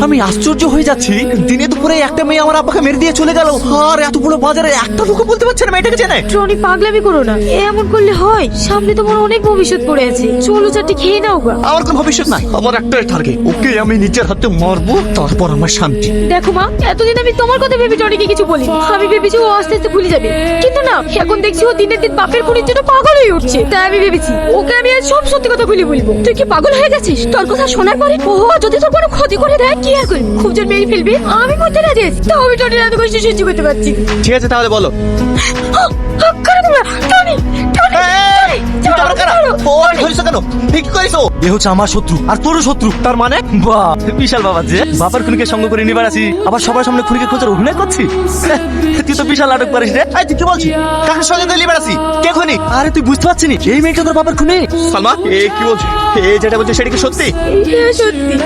আমি আশ্চর্য হয়ে যাচ্ছি, দিনে দুপুরে একটা মেয়ে আমার আব্বাকে মেরে দিয়ে চলে গেল, আর এত বড় বাজারে একটা লোক বলতে পারছে না মেয়েটাকে চেনে। টনি পাগলামি করো না, এমন করলে হয়? সামনে তোমার অনেক ভবিষ্যৎ পড়ে আছে, চলো চারটি খেয়ে নাও গা। আমার কোনো ভবিষ্যৎ নাই, আমার একটাই টার্গেট, ওকে আমি নিজের হাতে মারবো, তারপর আমার শান্তি। দেখো মা, এতদিন আমি তোমার কথা ভেবে টনিকে কিছু বলি, আমি ভেবেছি ও আস্তে আস্তে ভুলে যাবে, কিন্তু না, এখন দেখছি ও দিনের দিন বাপের খুনির জন্য পাগল হয়ে উঠছে। তাই আমি ভেবেছি ওকে আমি আজ সব সত্যি কথা খুলে বলবো। তুই কি পাগল হয়ে গেছিস? তোর কথা শোনার পরে ও যদি তোর কোনো ক্ষতি করে দেয় কি আর করবি? খুব জোর মেরে ফেলবি, আমি মধ্যে রাজি আছি। তাও আমি টনির এত কষ্ট সহ্য করতে পারছি না। ঠিক আছে তাহলে বলো। কারা তোমরা? টনি, টনি, তুই তো আমার কারা? ও আমি ধরিস কেন? ঠিক করিস? এ হচ্ছে আমার শত্রু আর তোরও শত্রু, তার মানে বাহ বিশাল বাবা, যে বাবার খুনিকে সঙ্গ করে নিবার আছি, আবার সবার সামনে খুনিকে খোঁজার অভিনয় করছি। তুই তো বিশাল নাটক পারিস রে। তুই কি বলছিস? কাকে সঙ্গে করে নিবার আছি? কে খুনি? আরে তুই বুঝতে পারছিস এই মেয়েটা তোর বাবার খুনি। সালমা এ কি বলছিস? এ যেটা বলছিস সেটা কি সত্যি? সত্যি।